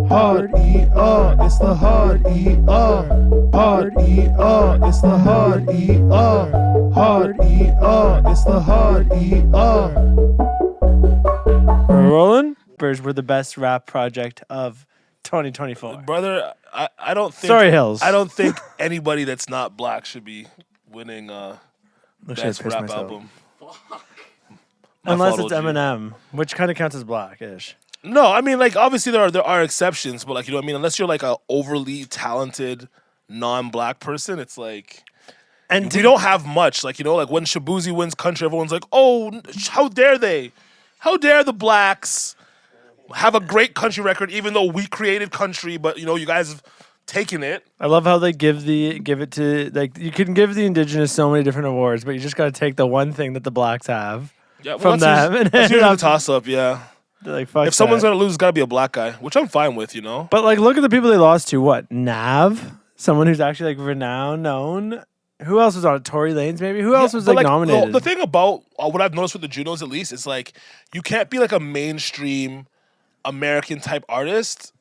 Hard ER, it's the hard ER. Hard ER, it's the hard ER. Hard ER, it's the hard ER. We're rolling? We're the best rap project of 2024. Brother, I don't think... Sorry, Hills. I don't think anybody that's not black should be winning best rap myself. album. Unless it's Eminem, which kind of counts as black-ish. No, I mean, like, obviously there are exceptions, but, like, you know what I mean? Unless you're, like, a overly talented non-black person, it's like... And we don't have much. Like, you know, like, when Shabuzi wins country, everyone's like, oh, how dare they? How dare the blacks have a great country record, even though we created country, but, you know, you guys have taken it. I love how they give it to, like, you can give the indigenous so many different awards, but you just got to take the one thing that the blacks have from them. That's usually a toss-up, yeah. Like, fuck if someone's going to lose, it's got to be a black guy, which I'm fine with, you know? But, like, look at the people they lost to. What? Nav? Someone who's actually, like, renowned, known. Who else was on it? Tory Lanez, maybe? Who else was, like, nominated? The thing about what I've noticed with the Junos, at least, is, like, you can't be, like, a mainstream American-type artist,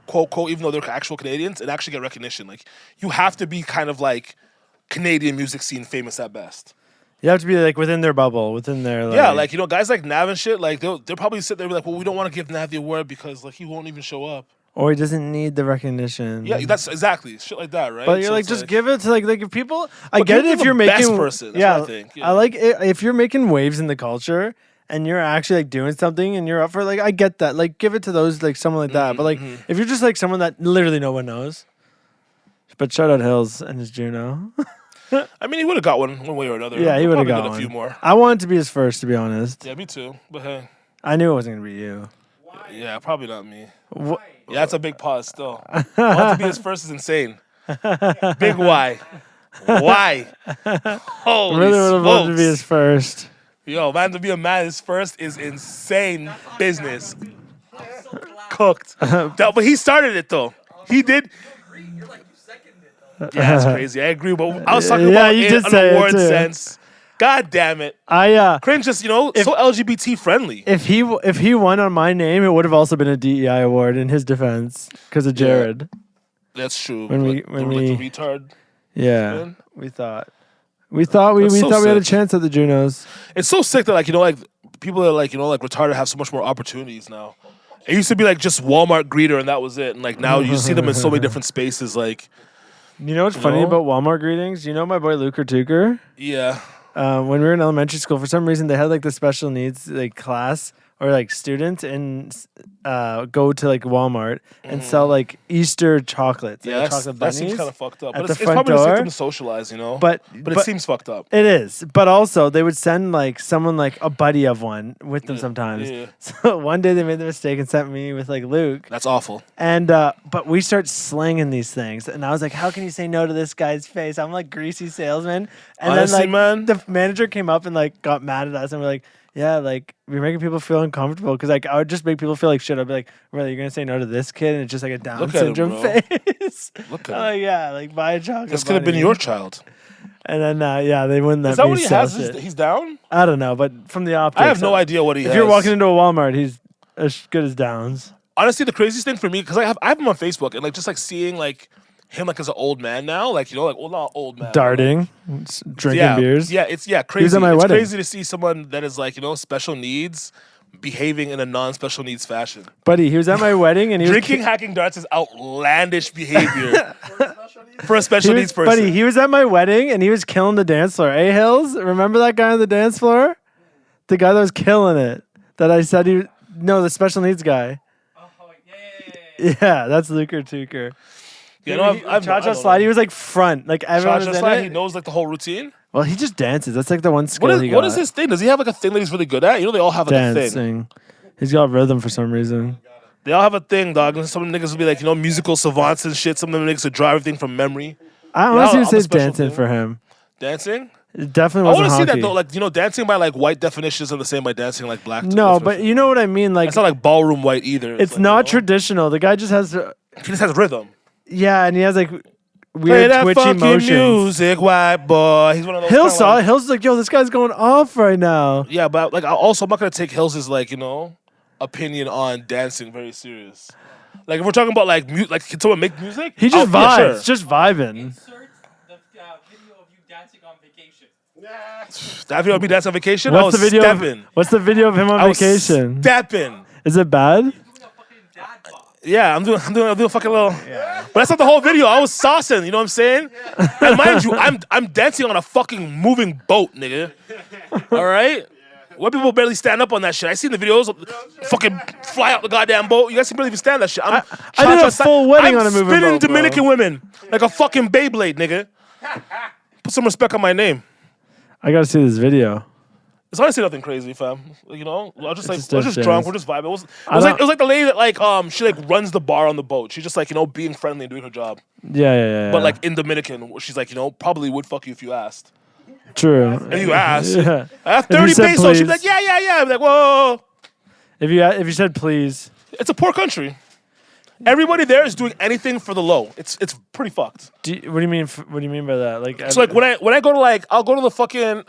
quote, quote, even though they're actual Canadians, and actually get recognition. Like, you have to be kind of, like, Canadian music scene famous at best. You have to be, like, within their bubble, within their, like... Yeah, like, you know, guys like Nav and shit, like, they'll probably sit there and be like, well, we don't want to give Nav the award because, like, he won't even show up. Or he doesn't need the recognition. Yeah, that's exactly. Shit like that, right? But you're, like, just give it to, like if people... I get it if you're making... best person, that's what I think. Yeah. I like it if you're making waves in the culture and you're actually, like, doing something and you're up for, like, I get that. Like, give it to those, like, someone like that. But, like, if you're just, like, someone that literally no one knows. But shout out Hills and his Juno. I mean, he would have got one way or another. Yeah, he would have got a few more. I wanted to be his first, to be honest. Yeah, me too. But hey. I knew it wasn't going to be you. Yeah, probably not me. Yeah, that's a big pause still. Want to be his first is insane. Big why. Why? Holy really would have loved to be his first. Yo, man, to be a man his first is insane business. Cooked. But he started it, though. He did... Yeah, that's crazy. I agree, but I was talking about you it in an award sense. God damn it! Cringe just, you know, so LGBT friendly. If he won on my name, it would have also been a DEI award in his defense because of Jared. Yeah, that's true. When we the retard. Yeah, we thought we had a chance at the Junos. It's so sick that, like, you know, like people that are, like, you know, like retarded have so much more opportunities now. It used to be like just Walmart greeter and that was it, and like now you see them in so many different spaces, like. You know what's funny about Walmart greetings? You know my boy Luker Tuker? Yeah. When we were in elementary school, for some reason they had like the special needs like class or like students and go to like Walmart and sell like Easter chocolates. Yeah, like, chocolate that seems kind of fucked up. But it's front probably door. just them to socialize, you know. But it seems fucked up. It is. But also they would send like someone like a buddy of one with them sometimes. Yeah. So one day they made the mistake and sent me with like Luke. That's awful. And but we start slinging these things, and I was like, "How can you say no to this guy's face?" I'm like greasy salesman, and honestly, then like man, the manager came up and like got mad at us, and we're like, "Yeah, like we're making people feel uncomfortable because like I would just make people feel like shit." I'd be like, "Really, you're gonna say no to this kid?" And it's just like a Down syndrome face. Look at him. Yeah, like buy a chocolate. This could have been your child. And then they wouldn't. Is that what he has? He's down? I don't know, but from the optics, I have no idea what he has. If you're walking into a Walmart, he's as good as Downs. Honestly, the craziest thing for me, because I have him on Facebook, and like just like seeing like him like as an old man now, like, you know, like, well, not old man, darting, drinking beers. Yeah, it's crazy. He was at my wedding. Crazy to see someone that is like, you know, special needs behaving in a non-special needs fashion. Buddy, he was at my wedding and he drinking, hacking darts is outlandish behavior for a special needs person. Buddy, he was at my wedding and he was killing the dance floor. Hey, Hills, remember that guy on the dance floor? The guy that was killing it. That I said the special needs guy. Yeah, that's Luker Tuker. You know, Cha-Cha Slide, he was like front. Like everyone was in Slide, it. he knows like the whole routine? Well, he just dances. That's like the one skill he got. What is his thing? Does he have like a thing that he's really good at? You know, they all have like a thing. Dancing. He's got rhythm for some reason. They all have a thing, dog. And some niggas will be like, you know, musical savants and shit. Some of them niggas will draw everything from memory. I honestly would say dancing for him. Dancing? It definitely wasn't I want to see hockey. that though. Like, you know, dancing by like white definitions are the same by dancing like black. No, but you know what I mean. Like, it's not like ballroom white either. It's like, not you know? traditional. The guy just has. He just has rhythm. Yeah, and he has like weird Play that twitchy fucking motions. music, white boy. He's one of those. Hills saw it. Hills is like, yo, this guy's going off right now. Yeah, but like, also I'm not gonna take Hills as like, you know, opinion on dancing very serious. Like if we're talking about like like can someone make music? He just vibes, yeah, sure. just vibing. Insert the video of you dancing on vacation. That video of me dancing on vacation. What's the video? Stepping. What's the video of him on I was vacation? stepping. Is it bad? Doing a fucking dad bod. Yeah, I'm doing a fucking little. But that's not the whole video. I was saucing. You know what I'm saying? And mind you, I'm dancing on a fucking moving boat, nigga. All right. White people barely stand up on that shit. I seen the videos, fucking fly out the goddamn boat. You guys can barely even stand that shit. I did a full wedding on a moving boat. I'm spinning bro. Dominican women like a fucking Beyblade, nigga. Put some respect on my name. I gotta see this video. It's honestly nothing crazy, fam. You know, I was just like, It's we're just just drunk, dance. we're just vibing. It was like the lady that like she like runs the bar on the boat. She's just like being friendly and doing her job. Yeah. But like in Dominican, she's like probably would fuck you if you asked. True. And you asked. Yeah. I have If you 30 said pesos. She'd be please. like, yeah. I'm like, whoa. If you said please, It's a poor country. Everybody there is doing anything for the low. It's pretty fucked. what do you mean? What do you mean by that? Like, So like when I go to like I'll go to the fucking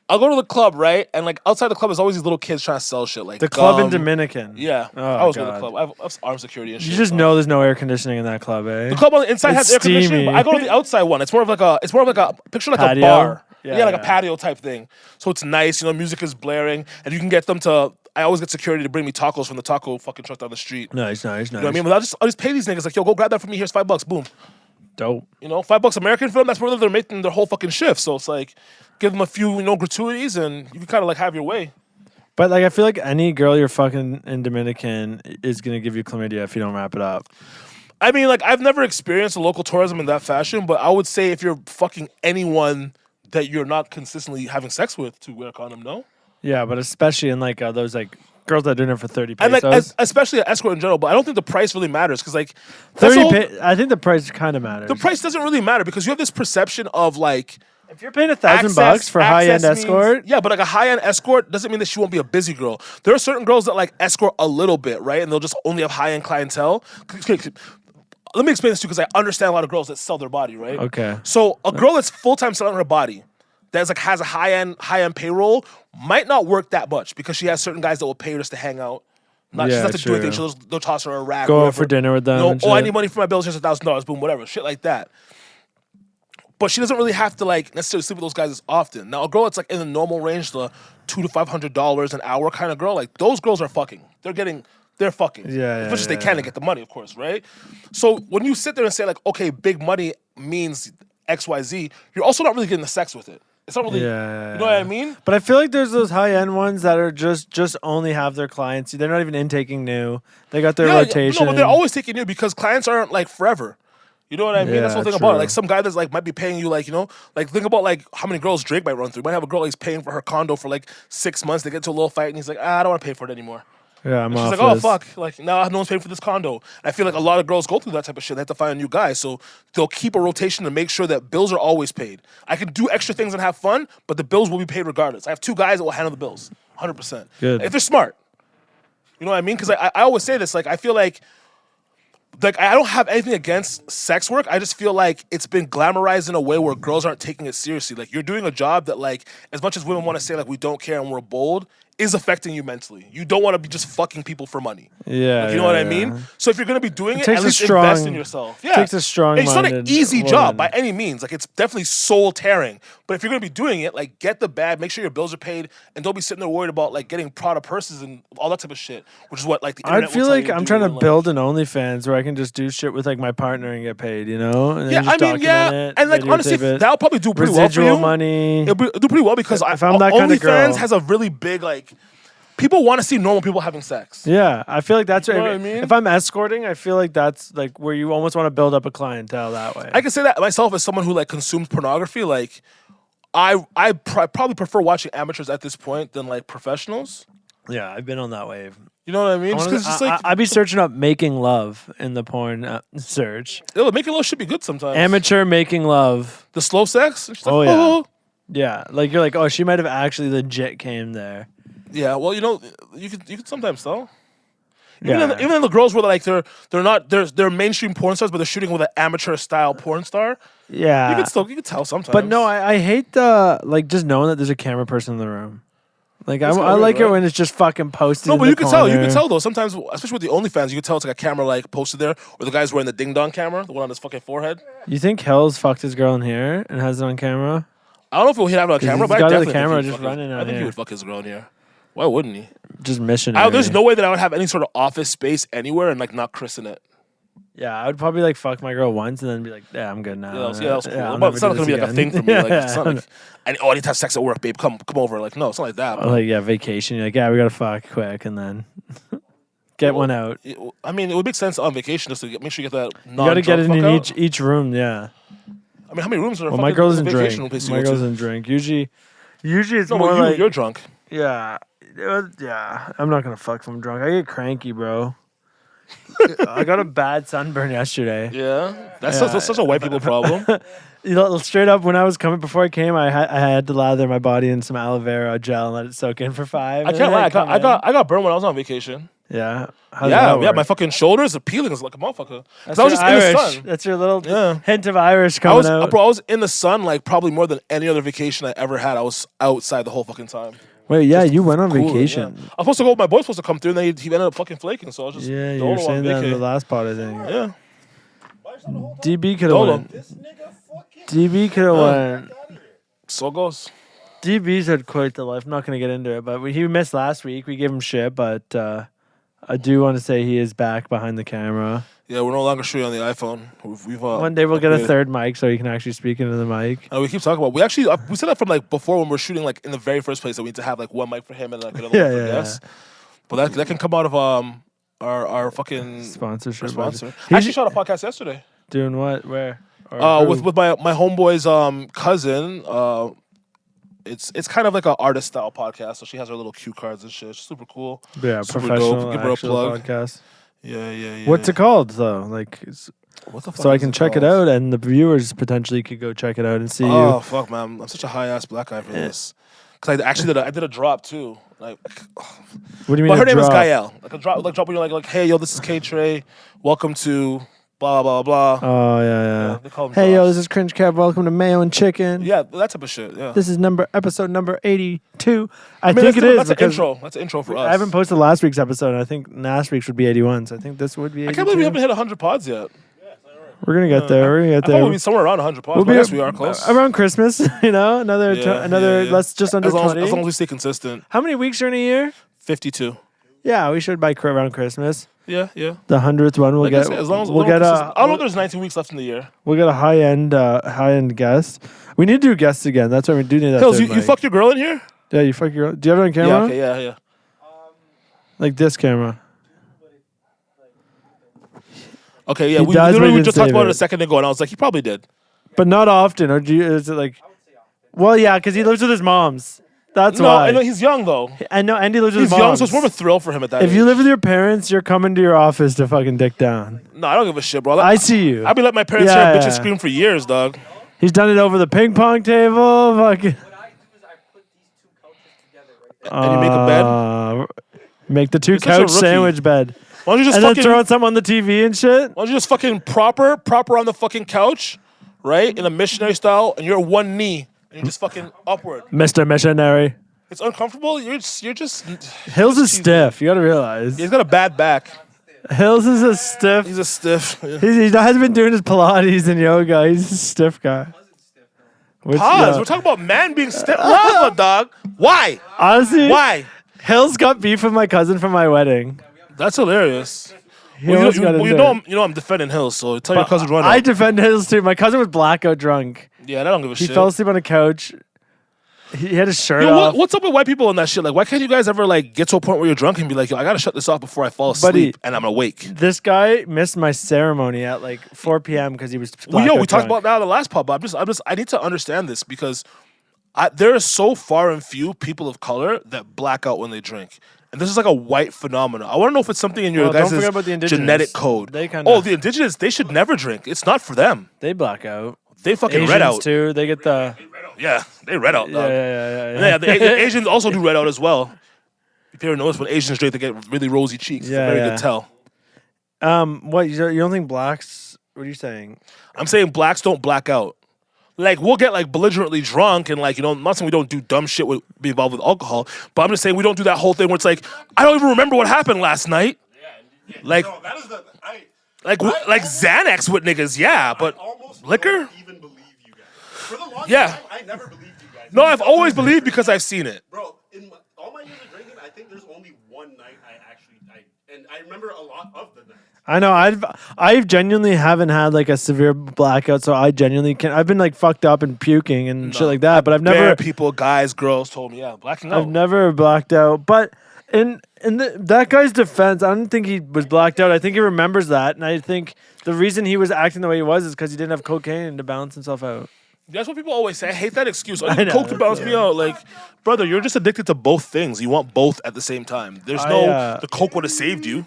I'll go to the club, right? And like outside the club there's always these little kids trying to sell shit like the club in gum. Dominican. Yeah. Oh, I was with the God. club. I have armed security and shit. You just know there's no air conditioning in that club, eh? the club on the inside It's has air conditioning, steamy. but I go to the outside one. It's more of like a picture like Patio? a bar. Yeah, Yeah, like a yeah. patio type thing. So it's nice, music is blaring, and you can get them to. I always get security to bring me tacos from the taco fucking truck down the street. Nice. You know what I mean? But I'll just pay these niggas like, yo, go grab that for me. Here's $5. Boom. Dope. $5 American for them. That's where they're making their whole fucking shift. So it's like, give them a few, gratuities, and you can kind of like have your way. But like, I feel like any girl you're fucking in Dominican is gonna give you chlamydia if you don't wrap it up. I mean, like, I've never experienced the local tourism in that fashion, but I would say if you're fucking anyone that you're not consistently having sex with, to wear a condom, no? Yeah, but especially in like those like girls that are doing it for 30 And pesos. like, especially at escort in general, but I don't think the price really matters because like, that's the 30 whole- I think the price kind of matters. the price doesn't really matter because you have this perception of like, If you're paying $1,000 for a high-end access means- escort, yeah, but like a high-end escort doesn't mean that she won't be a busy girl. There are certain girls that like escort a little bit, right? And they'll just only have high-end clientele. Let me explain this to you because I understand a lot of girls that sell their body, right? okay. So a girl that's full-time selling her body, that's like has a high-end payroll, might not work that much because she has certain guys that will pay her just to hang out. She doesn't have to do anything. They'll toss her a rack. Go out whatever. for dinner with them. and I shit. need money for my bills. Here's $1,000. Boom, whatever. Shit like that. But she doesn't really have to like necessarily sleep with those guys as often. Now a girl that's like in the normal range, the $200 to $500 an hour kind of girl, like those girls are fucking. They're fucking. Yeah, As much as they yeah. can to get the money, of course, right? So when you sit there and say like, okay, big money means XYZ, you're also not really getting the sex with it. It's not really, Yeah. you know what I mean? But I feel like there's those high-end ones that are just only have their clients. They're not even intaking new. They got their rotation. No, but they're always taking you because clients aren't like forever. You know what I mean? That's the Yeah, whole thing about it. true. Like some guy that's like might be paying you like, like think about like how many girls Drake might run through. Might have a girl he's paying for her condo for like 6 months. They get into a little fight and he's like, I don't want to pay for it anymore. Yeah, I'm She's off like, oh this. fuck, like now no one's paying for this condo. And I feel like a lot of girls go through that type of shit. They have to find a new guy, so they'll keep a rotation to make sure that bills are always paid. I can do extra things and have fun, but the bills will be paid regardless. I have 2 guys that will handle the bills, 100%. Good. If they're smart, you know what I mean? Because I always say this, like I feel like I don't have anything against sex work. I just feel like it's been glamorized in a way where girls aren't taking it seriously. Like you're doing a job that like, as much as women want to say like we don't care and we're bold, is affecting you mentally. You don't want to be just fucking people for money. Yeah, Like, you know what I mean? So if you're gonna be doing it, takes at a least strong- invest in yourself. Yeah, takes a strong-minded It's not an easy woman. job by any means. Like it's definitely soul tearing. But if you're gonna be doing it, like get the bag, make sure your bills are paid, and don't be sitting there worried about like getting Prada purses and all that type of shit. Which is what like the I internet feel will tell like you I'm do trying to and, like- build an OnlyFans where I can just do shit with like my partner and get paid, And then Yeah, just I mean, yeah, document it, and like honestly, videotape it. that'll probably do pretty well for Residual you. money. It'll do pretty well because If I'm that kind of girl. OnlyFans has a really big like. People want to see normal people having sex. Yeah, I feel like that's know what I mean? If I'm escorting, I feel like that's like where you almost want to build up a clientele that way. I can say that myself as someone who like consumes pornography. Like, I probably prefer watching amateurs at this point than like professionals. Yeah, I've been on that wave. You know what I mean? Just 'cause it's just like I'd be searching up making love in the porn search. making love should be good sometimes. Amateur making love. The slow sex. It's just Oh, like, yeah. Yeah, like you're like, oh, she might have actually legit came there. yeah. Well, you could sometimes tell. Yeah. Even in the girls where like they're mainstream porn stars, but they're shooting with an amateur style porn star. Yeah. You could tell sometimes. But no, I hate the like just knowing that there's a camera person in the room. Like I It's kinda like weird, it right? when it's just fucking posted. No, in but the you can tell. You corner. can tell though. Sometimes, especially with the OnlyFans, you can tell it's like a camera like posted there, or the guy's wearing the ding dong camera, the one on his fucking forehead. You think Hills fucked his girl in here and has it on camera? I don't know if he'd have it on camera, he's but I got the definitely camera think he'd just fuck his- running on I think he here. would fuck his girl in here. Why wouldn't he? Just missionary. There's no way that I would have any sort of office space anywhere and like not christen it. Yeah, I would probably like fuck my girl once and then be like, yeah, I'm good now. Yeah, that was cool. I'll But it's never not do gonna this be like a again. thing for me. Like Yeah. it's not like I need to have sex at work, babe. Come over. Like no, it's not like that. But Like yeah, vacation. You're like, yeah, we gotta fuck quick and then get one out. I mean, it would make sense on vacation just to make sure you get that. You gotta get it fuck in out. each room. Yeah. I mean, how many rooms are? Well, my fucking girl doesn't vacation drink. room place you My go girl to? doesn't drink. Usually it's No, more but like you're drunk. yeah. Yeah, I'm not gonna fuck if I'm drunk. I get cranky, bro. I got a bad sunburn yesterday. Yeah, that's Yeah. such a white people problem. You know, straight up, when I was coming, before I came, I had to lather my body in some aloe vera gel and let it soak in for 5. I can't lie. I got burned when I was on vacation. Yeah. How's Yeah, that yeah. work? My fucking shoulders are peeling as like a motherfucker. That's I was your just in the Irish. sun. That's your little Yeah. hint of Irish I coming was, out. bro. I was in the sun like probably more than any other vacation I ever had. I was outside the whole fucking time. Wait, yeah, you went on Cooler, vacation. yeah. I was supposed to go. My boy's supposed to come through, and then he ended up fucking flaking. So I was just Yeah, you dolo were saying on that in the vacay. last pod, I think. Yeah, DB could have Dolo. went. DB could have went. so it goes. DB's had quite the life. I'm not going to get into it, but he missed last week. We gave him shit, but I do want to say he is back behind the camera. Yeah, we're no longer shooting on the iPhone. We've One day we'll get a upgraded. third mic so he can actually speak into the mic. And we keep talking about. We actually we said that from like before when we're shooting like in the very first place that we need to have like one mic for him and like another Yeah, one for yeah, guests. But that can come out of our fucking Sponsorship. our sponsor. He's I actually shot a podcast yesterday. doing what? Where? Or who? With my homeboy's cousin. It's kind of like an artist style podcast. So she has her little cue cards and shit. It's super cool. Yeah, super professional dope. Give her a actual plug. podcast. Yeah. What's it called though? Like, What the fuck so I is can it check it called? out, and the viewers potentially could go check it out and see Oh you. fuck, man! I'm such a high ass black guy for this. Cause I actually did a drop too. Like, What do you mean? but her a name is drop? Gael. Like a drop, when you're like, hey yo, this is Tr3y. Welcome to blah blah blah. Oh yeah. They call them Hey yo, drops. this is CringeKev. Welcome to Mayo and Chicken. Yeah, that type of shit. Yeah. This is episode number 82. I, I mean, think it is That's an because intro. That's an intro for us. I haven't posted last week's episode. And I think last week's would be 81. So I think this would be 82. I can't believe we haven't hit 100 pods yet. We're gonna get there. We're gonna get I thought there. we'd be somewhere around 100 pods. We'll But I be guess we are close. around Christmas. You know, another Yeah. let's just under as long 20. as long as we stay consistent. How many weeks are in a year? 52. Yeah, we should by around Christmas. Yeah. The 100th one, we'll Like I get. said, as long as we'll get I don't know if there's 19 weeks left in the year. We'll get a high end guest. We need to do guests again. That's why we do need that. Hills, third you mic. fucked your girl in here? Yeah, you fuck your. Do you have it on camera? Yeah. Okay. Yeah. Like this camera. Okay. Yeah. He We does, but literally he just didn't talked about save it it. a second ago, and I was like, he probably did. But not often. Or do you? Is it like? Well, yeah, because he lives with his moms. That's No, why. I know he's young though. I know Andy lives with He's his young, moms. so it's more of a thrill for him at that. If age. you live with your parents, you're coming to your office to fucking dick down. No, I don't give a shit, bro. I see you. I've been letting my parents Yeah, hear bitches yeah. scream for years, dog. He's done it over the ping pong table. Fucking. What I do is I put these two couches together right there. And you make a bed. Make the two You're such a couch rookie. sandwich bed. Why don't you just And then fucking? throw something on the TV and shit. Why don't you just fucking proper on the fucking couch, right, in a missionary style, and you're one knee, and you're just fucking upward. Mr. Missionary. It's uncomfortable. You're just. Hills is stiff. You gotta realize. He's got a bad back. Hills is a stiff. He's a stiff. Yeah. He hasn't been doing his Pilates and yoga. He's a stiff guy. Which, Pause. yeah. We're talking about man being stiff. Lava, dog. Why? Honestly, Why? Hills got beef with my cousin for my wedding. That's hilarious. He almost got into it. You know I'm defending Hills, so tell your cousin to run I out. defend Hills too. My cousin was blackout drunk. Yeah, I don't give a He shit. fell asleep on a couch. He had his shirt Yo, off. what's up with white people and that shit? Like, why can't you guys ever like get to a point where you're drunk and be like, yo, I gotta shut this off before I fall asleep Buddy, and I'm awake? This guy missed my ceremony at like 4 p.m. because he was Well, yo, we blackout talked drunk. about that in the last pub, but I need to understand this because there are so far and few people of color that black out when they drink. And this is like a white phenomenon. I want to know if it's something in your Well, don't guys' forget about the indigenous. genetic code. They kinda- Oh, the indigenous, they should never drink. It's not for them. They black out. They fucking Asians red out. too. They get the Yeah, they red out, dog. yeah. The Asians also do red out as well. If you ever notice when Asians drink, they get really rosy cheeks. Yeah, it's a very yeah. good tell. What you don't think blacks? What are you saying? I'm saying blacks don't black out. like we'll get like belligerently drunk and like, you know, I'm not saying we don't do dumb shit with be involved with alcohol, but I'm just saying we don't do that whole thing where it's like I don't even remember what happened last night. Like, no, that is the like Xanax with niggas, yeah, but liquor. Don't even believe you guys. For the longest Yeah. time, I never believed you guys. No, I've always believed because I've seen it. Bro, in all my years of drinking, I think there's only one night and I remember a lot of the nights. I know. I've genuinely haven't had like a severe blackout, so I genuinely can. I've been like fucked up and puking and shit like that, but I've never. People, guys, girls told me, yeah, blacking out. I've never blacked out, but in that guy's defense, I don't think he was blacked out. I think he remembers that, and I think the reason he was acting the way he was is because he didn't have cocaine to balance himself out. That's what people always say. I hate that excuse. I need coke to balance me out. Like, brother, you're just addicted to both things. You want both at the same time. There's the coke would have saved you.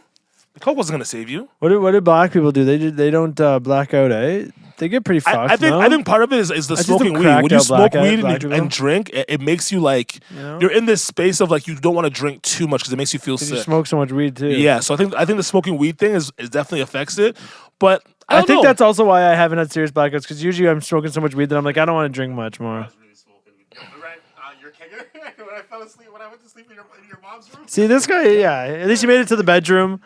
The coke wasn't gonna save you. What did black people do? They don't black out, eh? They get pretty fucked. I think part of it is the smoking weed. When you smoke weed and drink, it makes you like you're in this space of like you don't want to drink too much because it makes you feel sick. You smoke so much weed too. Yeah, so I think the smoking weed thing is definitely affects it, but I think that's also why I haven't had serious blackouts because usually I'm smoking so much weed that I'm like I don't want to drink much more. I was really smoking. Right, your kegger. When I fell asleep, when I went to sleep in your mom's room. See this guy, yeah. At least you made it to the bedroom.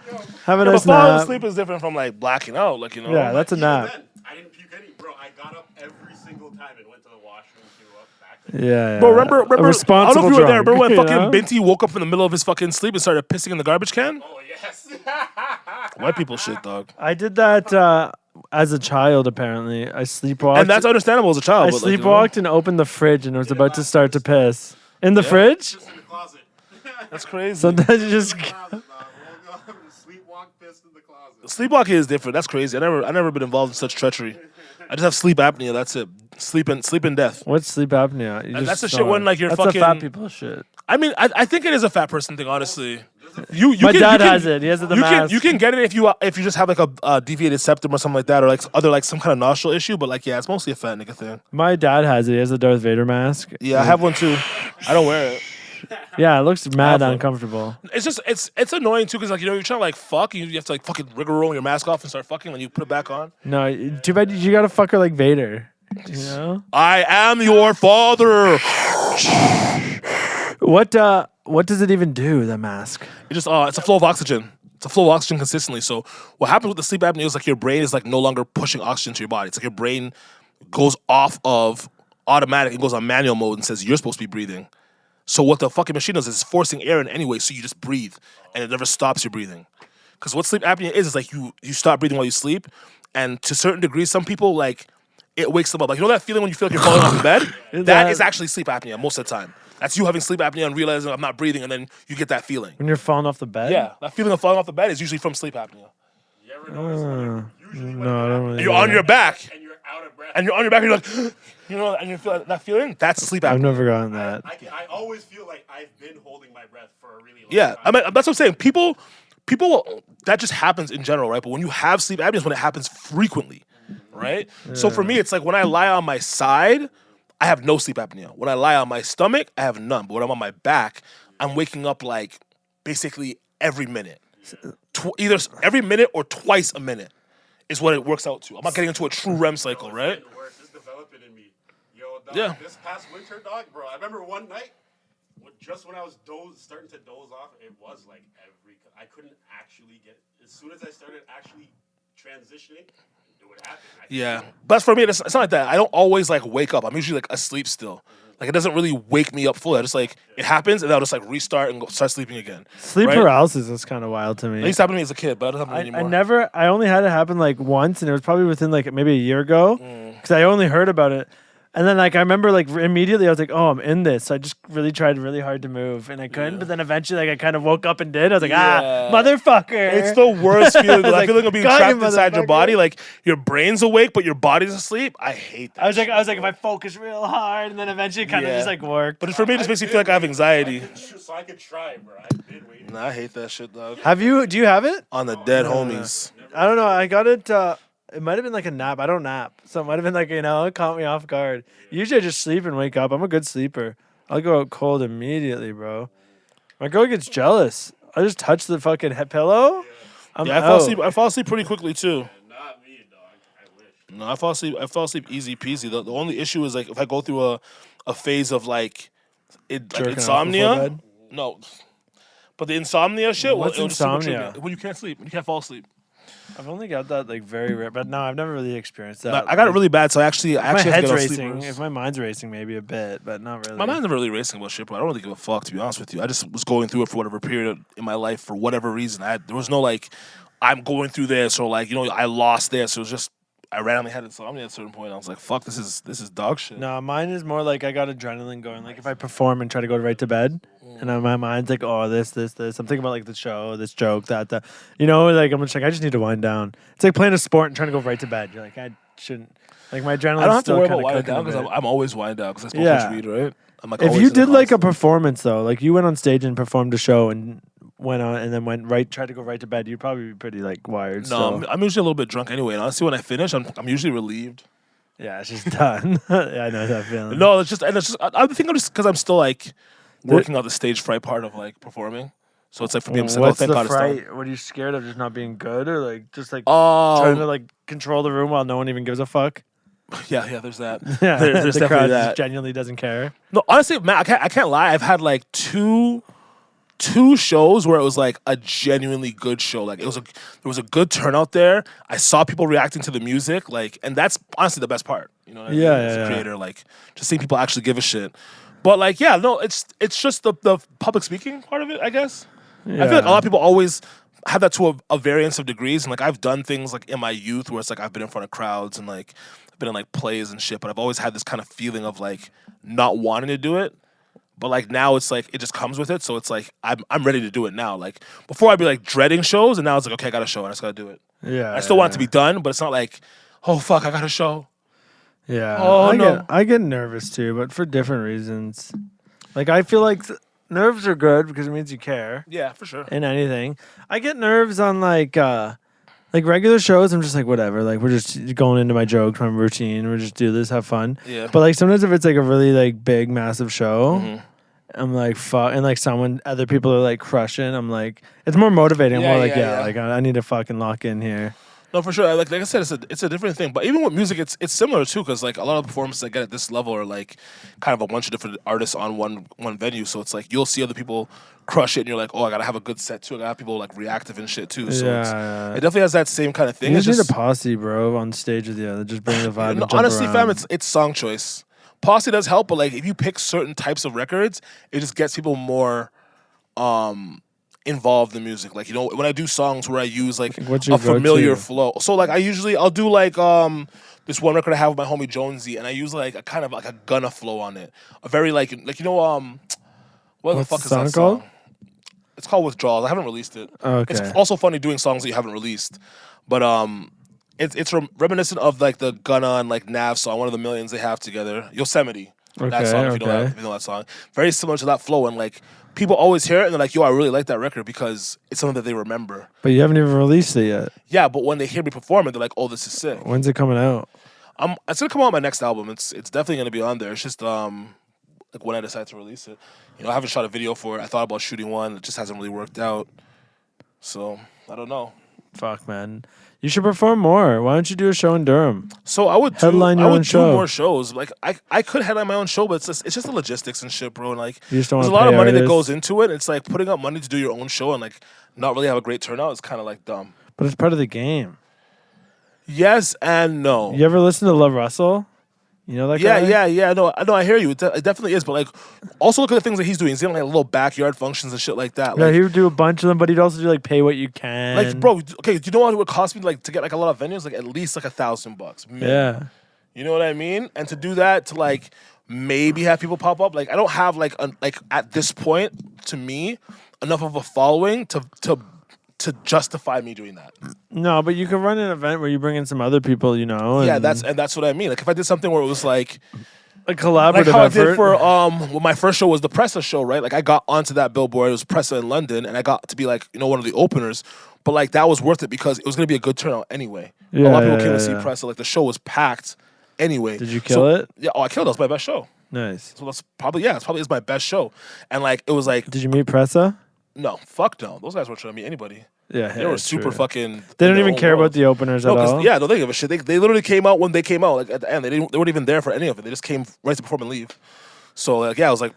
Have a nice but falling nap. asleep is different from like blacking out, like you know. Yeah, that's a nap. Then, I didn't puke any, bro. I got up every single time and went to the washroom, threw up, back. Yeah. Bro, remember? A responsible I don't know if you were there. drunk, Remember when you know? fucking Binti woke up in the middle of his fucking sleep and started pissing in the garbage can? Oh yes. White people shit, dog. I did that as a child. Apparently, I sleepwalked. And that's understandable as a child. I but, like, you know. sleepwalked and opened the fridge and was about to start to piss in the fridge. Just in the closet. That's crazy. Sometimes you just. Sleepwalk, pissed in the closet. Sleepwalking is different. That's crazy. I never been involved in such treachery. I just have sleep apnea. That's it. Sleep and death. What's sleep apnea? You And that's just the shit when, like, you're that's fucking- a fat people shit. I mean, I think it is a fat person thing. Honestly, My dad has it. He has it. The mask. You can get it if you just have like a deviated septum or something like that, or like some kind of nostril issue. But like, yeah, it's mostly a fat nigga thing. My dad has it. He has the Darth Vader mask. Yeah, I have one too. I don't wear it. Yeah, it looks mad one. uncomfortable. It's just it's annoying too because like you know you're trying to like fuck and you have to like fucking rigmarole your mask off and start fucking when you put it back on. No, too bad you gotta fuck her like Vader. You know I am your father. what does it even do? The mask. It just it's a flow of oxygen. It's a flow of oxygen consistently. So what happens with the sleep apnea is like your brain is like no longer pushing oxygen to your body. It's like your brain goes off of automatic and goes on manual mode and says you're supposed to be breathing. So what the fucking machine does is it's forcing air in anyway, so you just breathe and it never stops your breathing. Because what sleep apnea is like you stop breathing while you sleep, and to certain degrees, some people like it wakes them up. Like you know that feeling when you feel like you're falling off the bed? That is actually sleep apnea most of the time. That's you having sleep apnea and realizing I'm not breathing, and then you get that feeling. When you're falling off the bed. Yeah, that feeling of falling off the bed is usually from sleep apnea. You ever notice when usually when No, I don't really. You're on your back, and you're out of breath. and you're on your back, and you're like, you know, and you feel that feeling. That's sleep apnea. I've never gotten that. I always feel like I've been holding my breath for a really long Yeah, time. I mean that's what I'm saying. People, that just happens in general, right? But when you have sleep apnea, is when it happens frequently, right? So for me, it's like when I lie on my side, I have no sleep apnea. When I lie on my stomach, I have none. But when I'm on my back, I'm waking up like basically every minute, either every minute or twice a minute, is what it works out to. I'm not getting into a true REM cycle, right? It's developing in me. Yo, dog, Yeah. this past winter, dog, bro, I remember one night, just when I was starting to doze off, it was like I couldn't actually get, as soon as I started actually transitioning, it would happen. Yeah, but for me, it's not like that. I don't always like wake up. I'm usually like asleep still. Like it doesn't really wake me up fully. I just like it happens, and I'll just like restart and start sleeping again. Sleep right? paralysis is kind of wild to me. It used to happen to me as a kid, but it doesn't happen anymore. I only had it happen like once, and it was probably within like maybe a year ago, because I only heard about it. And then like I remember like immediately I was like, oh, I'm in this. So I just really tried really hard to move, and I couldn't. But then eventually like I kind of woke up and did. I was like, motherfucker. It's the worst feeling. That Like, feeling of being "Got you, trapped inside your motherfucker." body. Like your brain's awake, but your body's asleep. I hate that. I was like, if I focus real hard, and then eventually it kind of Yeah. just like worked. But for me, it just makes me feel like I have anxiety. So I could try, bro. I've been waiting. Nah, I hate that shit, dog. Do you have it? On the dead homies. I don't know. I got it. It might have been like a nap. I don't nap, so it might have been like it caught me off guard. Usually I just sleep and wake up. I'm a good sleeper. I'll go out cold immediately, bro. My girl gets jealous. I just touch the fucking head pillow. I'm Yeah, out. I fall asleep pretty quickly too. Not me, dog. I wish. No, I fall asleep. I fall asleep easy peasy. The only issue is like if I go through a phase of like Jerking off before insomnia. bed? No, but the insomnia shit. What's it'll just super insomnia? trigger me. When you can't sleep, when you can't fall asleep. I've only got that like very rare, but no, I've never really experienced that. I got it really bad, so I If my have to head's get racing. sleepers. If my mind's racing, maybe a bit, but not really. My mind's never really racing about shit, but I don't really give a fuck, to be honest with you. I just was going through it for whatever period in my life for whatever reason. There was no like, I'm going through this or like, I lost this. It was just I randomly had insomnia at a certain point. I was like, fuck, this is dog shit. No, mine is more like I got adrenaline going. Like if I perform and try to go right to bed, and my mind's like, oh, this. I'm thinking about like the show, this joke, that. Like I'm just like, I just need to wind down. It's like playing a sport and trying to go right to bed. You're like, I shouldn't. Like my adrenaline. I don't have to worry about winding down because I'm always winding down because I smoke much weed, right? I'm like, if always you in the did like a constant- performance though, like you went on stage and performed a show and went on and then tried to go right to bed, you'd probably be pretty like wired. No, still. I'm usually a little bit drunk anyway. And honestly, when I finish, I'm usually relieved. Yeah, it's just done. Yeah, I know that feeling. No, it's just I think I'm just because I'm still like working out the stage fright part of like performing. So it's like for me, I'm just like, oh, What's thank the God it's done. fright? What are you scared of? Just not being good, or like just like trying to like control the room while no one even gives a fuck? Yeah, there's that. Yeah, There's the definitely crowd that. just genuinely doesn't care. No, honestly, man, I can't lie. I've had like two shows where it was like a genuinely good show. Like there was a good turnout there. I saw people reacting to the music, like, and that's honestly the best part. You know what I mean? Yeah, As a yeah. creator, like just seeing people actually give a shit. But like, yeah, no, it's just the public speaking part of it, I guess. I feel like a lot of people always have that to a variance of degrees, and like I've done things like in my youth where it's like I've been in front of crowds and like I've been in like plays and shit, but I've always had this kind of feeling of like not wanting to do it. But like now it's like it just comes with it, so it's like I'm ready to do it now. Like before I'd be like dreading shows, and now it's like okay, I got a show and I just gotta do it. Yeah, I still want it to be done, but it's not like oh fuck, I got a show. Yeah. Oh, no. I get nervous too, but for different reasons. Like I feel like nerves are good because it means you care Yeah, for sure. in anything. I get nerves on like regular shows. I'm just like whatever. Like we're just going into my joke, my routine. We're just do this, have fun. Yeah. But like sometimes if it's like a really like big, massive show, Mm-hmm. I'm like fuck, and like other people are like crushing. I'm like it's more motivating. I'm Yeah, more like yeah. like I need to fucking lock in here. No, for sure. Like I said, it's a different thing. But even with music, it's similar too, because like a lot of performances I get at this level are like kind of a bunch of different artists on one venue. So it's like you'll see other people crush it, and you're like, oh, I gotta have a good set too. I gotta have people like reactive and shit too. So it definitely has that same kind of thing. You It's just need just a posse, bro, on stage with you. That just bring the vibe. And jump honestly, fam, around. it's song choice. Posse does help, but like if you pick certain types of records, it just gets people more involved in the music. Like when I do songs where I use like What's your a familiar go-to? flow. So like I'll do like this one record I have with my homie Jonesy, and I use like a kind of like a Gunna flow on it. A very like what What's the fuck the is song that called? song? It's called Withdrawals. I haven't released it. Okay. It's also funny doing songs that you haven't released, but it's reminiscent of like the Gunna and like Nav song, one of the millions they have together, Yosemite. That song, if you know that song, very similar to that flow, and like people always hear it and they're like, "Yo, I really like that record" because it's something that they remember. But you haven't even released it yet. Yeah, but when they hear me perform it, they're like, "Oh, this is sick." When's it coming out? It's gonna come out on my next album. It's definitely gonna be on there. It's just like when I decide to release it. I haven't shot a video for it. I thought about shooting one. It just hasn't really worked out. So I don't know. Fuck, man. You should perform more. Why don't you do a show in Durham? So I would Headline your I would own do show. more shows. Like I could headline my own show, but it's just the logistics and shit, bro. And like You just don't there's a wanna lot of pay money that artists. goes into it. It's like putting up money to do your own show and like not really have a great turnout is kind of like dumb. But it's part of the game. Yes and no. You ever listen to Love Russell? You know that guy? Yeah. No, I hear you. It definitely is. But like, also look at the things that he's doing. He's doing like little backyard functions and shit like that. Yeah, Like, he would do a bunch of them, but he'd also do like pay what you can. like, bro. Okay, do you know what it would cost me like to get like a lot of venues? Like at least like $1,000. Yeah. You know what I mean? And to do that, to like maybe have people pop up. Like I don't have like at this point to me enough of a following to justify me doing that. No, but you could run an event where you bring in some other people, you know. Yeah, and that's what I mean. Like if I did something where it was like a collaborative like how I effort. did for well, my first show was the Pressa show, right? Like I got onto that billboard. It was Pressa in London, and I got to be like one of the openers. But like that was worth it because it was gonna be a good turnout anyway. A lot of people came to see Pressa. Like the show was packed anyway. Did you kill it? Yeah. Oh, I killed it. It was my best show. Nice. So that's probably my best show. And like it was like Did you meet Pressa? no, fuck no. Those guys weren't trying to meet anybody. Yeah, They were super fucking. They don't in their even own care world. about the openers No, at all. yeah, no, they give a shit. They literally came out when they came out. Like at the end, they weren't even there for any of it. They just came right to perform and leave. So like, yeah, it was like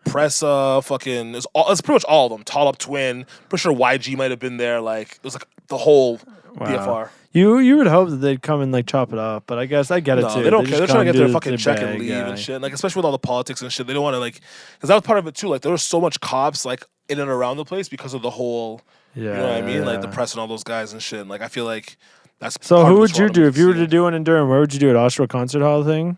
Pressa, fucking. It's pretty much all of them. Tall Up Twin. Pretty sure YG might have been there. Like it was like the whole BFR. You would hope that they'd come and like chop it up, but I guess I get it No, too. they don't care. just They're trying to come, get their do fucking check and bag, leave yeah. and shit. Like especially with all the politics and shit, they don't want to like, because that was part of it too. Like there was so much cops like in and around the place because of the whole, Yeah, you know what I mean? yeah. Like the press and all those guys and shit. Like I feel like that's. So part who of would the you Toronto do if you were to scene. do one in Durham? Where would you do it? Oshawa Concert Hall thing?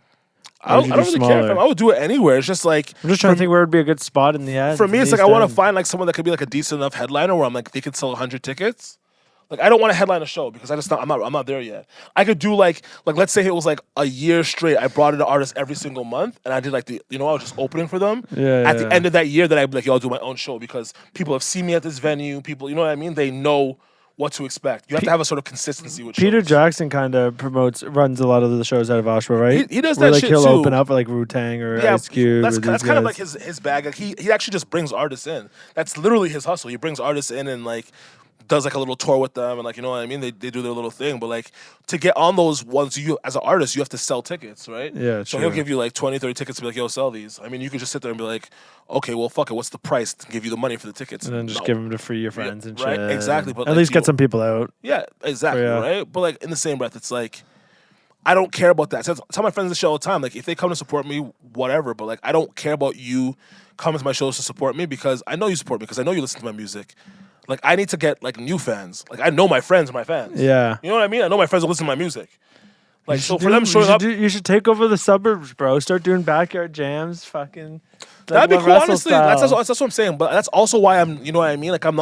I Or would don't you do really care. smaller? Fam. I would do it anywhere. It's just like I'm just trying to think where would be a good spot in the end. for me, it's in like the I want East to End. find like someone that could be like a decent enough headliner where I'm like they could sell 100 tickets. Like I don't want to headline a show because I'm not there yet. I could do like let's say it was like a year straight. I brought in an artist every single month and I did like I was just opening for them. Yeah, At the end of that year, that I'd be like, yo, I'll do my own show because people have seen me at this venue. People, you know what I mean? They know what to expect. You have to have a sort of consistency with Peter shows. Jackson kind of runs a lot of the shows out of Oshawa, right? He does Where, that like shit he'll too. open up for like Wu-Tang or Ice Cube. That's or these kind of like guys. his bag. Like he actually just brings artists in. That's literally his hustle. He brings artists in and like does like a little tour with them and like you know what I mean. They do their little thing, but like to get on those ones, you as an artist you have to sell tickets, right? Yeah, So true. he'll give you like 20, 30 tickets to be like, yo, sell these. I mean, you could just sit there and be like, okay, well, fuck it. What's the price? To give you the money for the tickets, And then just No. give them to free your friends and right, shit. exactly, but, at like, least you- get some people out. Yeah, exactly, Yeah. right? But like in the same breath, it's like I don't care about that. So I tell my friends this shit all the time. Like if they come to support me, whatever. But like I don't care about you coming to my shows to support me because I know you support me because I know you listen to my music. Like I need to get like new fans. Like I know my friends are my fans. Yeah. You know what I mean? I know my friends will listen to my music. Like You so should for them showing up, you should take over the suburbs, bro. Start doing backyard jams, fucking. that'd be like cool. Russell Honestly, style. that's what I'm saying. But that's also why I'm. You know what I mean? Like I'm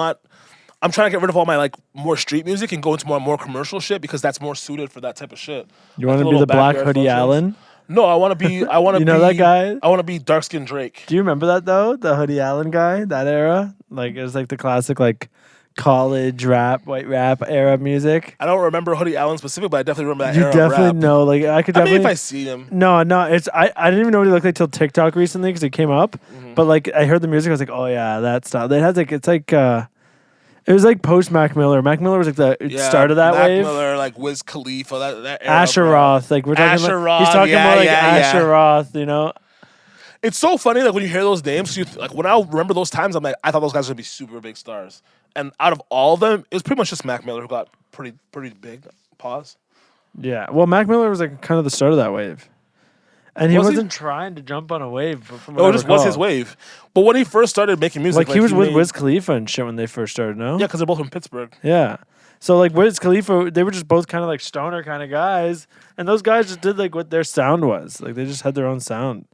trying to get rid of all my like more street music and go into more commercial shit because that's more suited for that type of shit. You Like want to be little the Black backyard Hoodie functions. Allen? No, I want to be. I want to You be. know that guy? I want to be dark skinned Drake. Do you remember that though? The Hoodie Allen guy, that era? Like it was like the classic like college rap, white rap era music. I don't remember Hoodie Allen specific, but I definitely remember that You era of definitely rap. know. Like I could I mean, definitely. if I see him, No, it's I didn't even know what he looked like till TikTok recently because it came up. Mm-hmm. But like I heard the music, I was like, oh yeah, that style. It has like it was like post Mac Miller. Mac Miller was like the start of that Mac wave. Miller, like Wiz Khalifa, that era. of Asher rap. Roth, like we're talking. Asher Like, Roth, he's talking yeah, more like yeah, yeah. Asher Roth, you know. It's so funny, like when you hear those names, like when I remember those times, I'm like, I thought those guys would be super big stars. And out of all of them, it was pretty much just Mac Miller who got pretty big. Pause. Yeah. Well, Mac Miller was like kind of the start of that wave, and he Was he? wasn't trying to jump on a wave. From No, what it I just was his recall. wave. But when he first started making music, Like he was with made- Wiz Khalifa and shit when they first started. No. Yeah, because they're both from Pittsburgh. Yeah. So like Wiz Khalifa, they were just both kind of like stoner kind of guys, and those guys just did like what their sound was. Like they just had their own sound.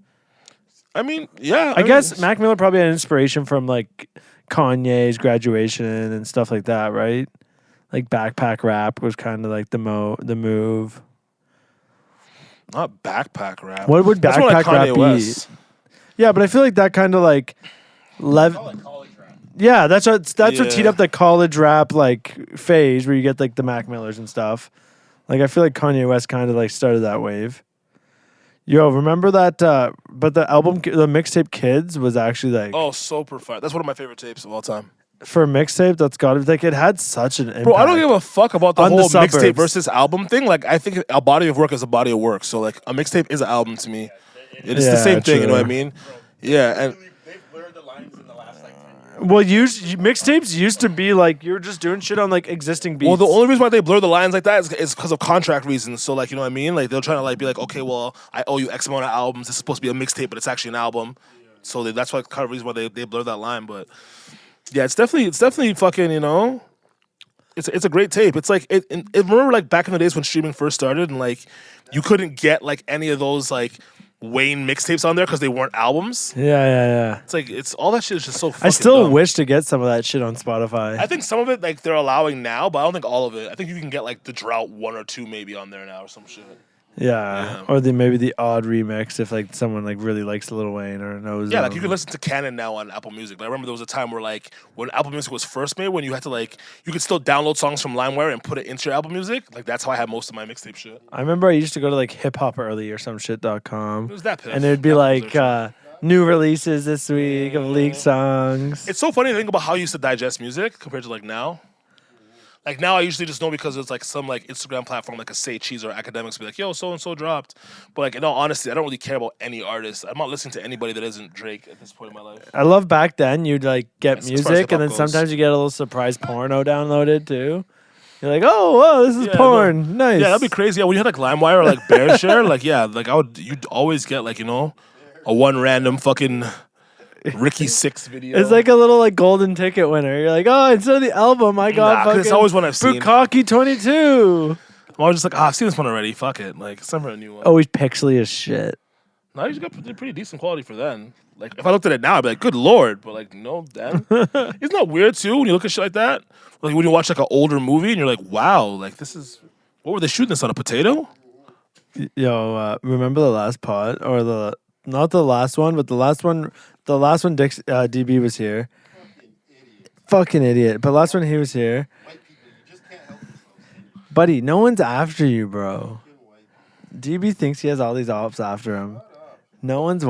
I mean, yeah. I mean, guess Mac Miller probably had inspiration from like Kanye's Graduation and stuff like that, right? Like backpack rap was kind of like the move. not backpack rap. What would That's more backpack like rap Kanye be? West. Yeah, but I feel like that kind of like College rap. yeah, that's what teed Yeah. up the college rap like phase where you get like the Mac Millers and stuff. Like I feel like Kanye West kind of like started that wave. Yo, remember that? But the mixtape Kids was actually like Oh, super fire. That's one of my favorite tapes of all time. for a mixtape. That's got to be like it had such an impact. Bro, I don't give a fuck about the On the whole mixtape suburbs. versus album thing. Like, I think a body of work is a body of work. So, like, a mixtape is an album to me. It's the Yeah, same thing, you know what I true. mean? Yeah, and They've blurred the lines in the last like 10 years. Well, mixtapes used to be like you were just doing shit on like existing beats. well, the only reason why they blur the lines like that is because of contract reasons. So, like, you know what I mean? Like, they're trying to like be like, okay, well, I owe you X amount of albums. This is supposed to be a mixtape, but it's actually an album. So that's why kind of reason why they blur that line. But yeah, it's definitely fucking, you know. It's a great tape. It's like remember like back in the days when streaming first started and like you couldn't get like any of those like Wayne mixtapes on there because they weren't albums. yeah. It's like it's all that shit is just so. Fucking I still dumb. wish to get some of that shit on Spotify. I think some of it like they're allowing now, but I don't think all of it. I think you can get like the Drought 1 or 2 maybe on there now or some shit. yeah. Yeah. Or maybe the odd remix if like someone like really likes Lil Wayne or knows. Yeah, like you can listen to Canon now on Apple Music. But I remember there was a time where like when Apple Music was first made, when you had to like you could still download songs from LimeWire and put it into your Apple Music. Like that's how I had most of my mixtape shit. I remember I used to go to like Hip Hop Early or some shit.com. It was that piff. And it'd be That was like their shit. new releases this week of leaked songs. It's so funny to think about how you used to digest music compared to like now. Like now, I usually just know because it's like some like Instagram platform, like a Say Cheese or Academics, be like, "Yo, so and so dropped." But like, in all honesty, I don't really care about any artist. I'm not listening to anybody that isn't Drake at this point in my life. I love back then you'd like get As far as music and then hip-hop goes. sometimes you get a little surprise porno downloaded too. You're like, oh, whoa, this is Yeah, porn. Nice. Yeah, that'd be crazy. Yeah, when you had like LimeWire or like BearShare, like like you'd always get like a one random fucking Ricky Six video. It's like a little like golden ticket winner. You're like, oh, instead of the album, I got 'cause fucking it's always one I've seen. Bukkake 22. I'm always just like, I've seen this one already. Fuck it. Like, it's never a new one. Always pixely as shit. No, he's got pretty decent quality for then. Like, if I looked at it now, I'd be like, good lord. But like, no, then. Isn't that weird too when you look at shit like that? Like when you watch like an older movie and you're like, wow, like this is, what were they shooting this on, a potato? Yo, remember the last pod or not the last one, but the last one DB was here. Fucking idiot. But last one he was here. Buddy, no one's after you, bro. DB thinks he has all these ops after him. No one's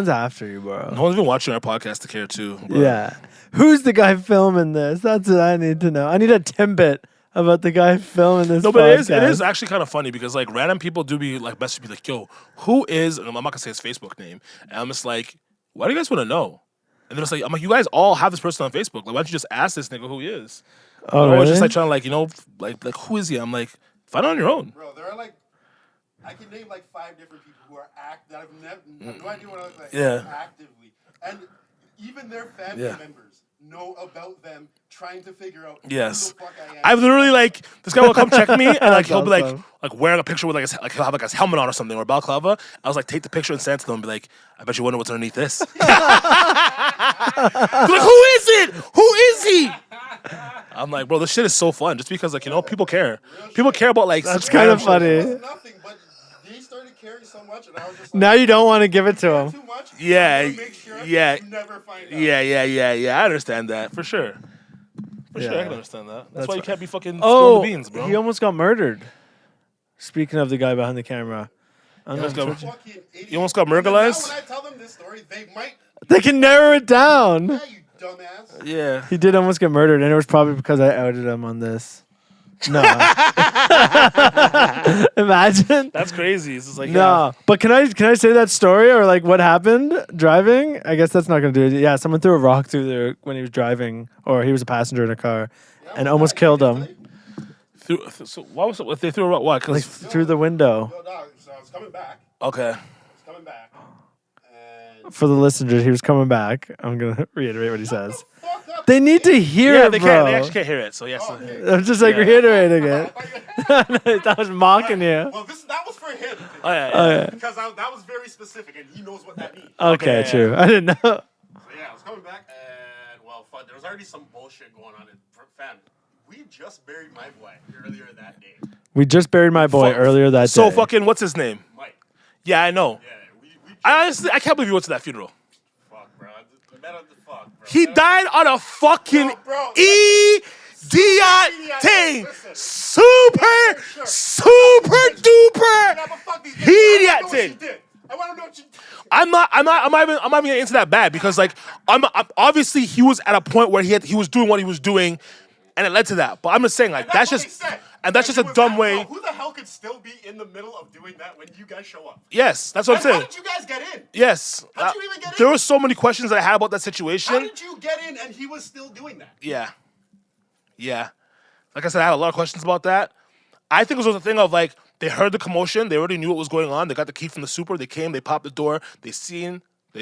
after you, bro. No one's been watching our podcast to care too. Bro. Yeah. Who's the guy filming this? That's what I need to know. I need a Timbit about the guy filming this. No, but it podcast. is actually kind of funny because like random people do be like message me like, yo, who is, and I'm not gonna say his Facebook name. And I'm just like, why do you guys want to know? And they're just like, I'm like, you guys all have this person on Facebook. Like, why don't you just ask this nigga who he is? Oh, I really? was just like trying to like who is he? I'm like, find it on your own. Bro, there are like, I can name like 5 different people who are that I've never, no idea what I look like. Yeah. Actively. And even their family members know about them trying to figure out Yes. who the fuck I am. I've literally like, this guy will come check me and like he'll be awesome. like wearing a picture with like he'll have like his helmet on or something or a balaclava. I was like, take the picture and send it to them and be like, I bet you wonder what's underneath this. They're like, who is it? Who is he? I'm like, bro, this shit is so fun just because like, people care. People care about like That's such kind of random shit. funny. It was nothing, but they started caring so much, and I was just like, Now you don't want to give it to him. too much. Yeah, I'm gonna make sure yeah. you never find out. Yeah. I understand that for sure. For sure, I Yeah. can understand that. That's That's why you right. can't be fucking spilling Oh, the beans, bro. he almost got murdered. Speaking of the guy behind the camera. almost got- Fucking idiot. You almost got And then murgalized? Now when I tell them this story, they might. They can narrow it down. Yeah, you dumbass. Yeah. He did almost get murdered, and it was probably because I outed him on this. No. Imagine. That's crazy. It's just like, No. But can I say that story or like what happened driving? I guess that's not gonna do it. Yeah, someone threw a rock through there when he was driving, or he was a passenger in a car, and almost killed him. So why was it? If they threw a rock, what? 'Cause- Like through the window. No, dog. So I was coming back. okay. I was coming back. And For the listeners, he was coming back. I'm gonna reiterate what he says. fuck up. They need to hear Yeah, it, they bro. can't. They actually can't hear it. So yes. Okay. I'm just like Yeah. reiterating it. That was mocking you. Well, that was for him. Oh yeah. Oh, yeah. Because that was very specific, and he knows what that means. Okay, Okay, true. I didn't know. So yeah, I was coming back, and well, fuck, there was already some bullshit going on in fam. We just buried my boy earlier that day, We just buried my boy Fuck. earlier that So day. fucking what's his name? Mike. Yeah, I know. Yeah, we I honestly, I can't believe you went to that funeral. fuck, bro. Met on the fuck, bro. He died on a fucking Bro, idiot thing. Listen. Super duper. Yeah, but fuck these guys. Idiot I wanna know what thing. she did. I want to know what you did. I'm not even getting into that bad because like I'm obviously he was at a point where he was doing what he was doing, and it led to that. But I'm just saying like that's what just they said. and that's Like, just a it was dumb that- way. bro, who the hell could still be in the middle of doing that when you guys show up? Yes, that's what I'm And how saying. did you guys get in? Yes, How'd you even get there in? were so many questions that I had about that How situation. did you get in and he was still doing that? Yeah. Like I said, I had a lot of questions about that. I think it was a thing of like they heard the commotion, they already knew what was going on. They got the key from the super, they came, they popped the door, they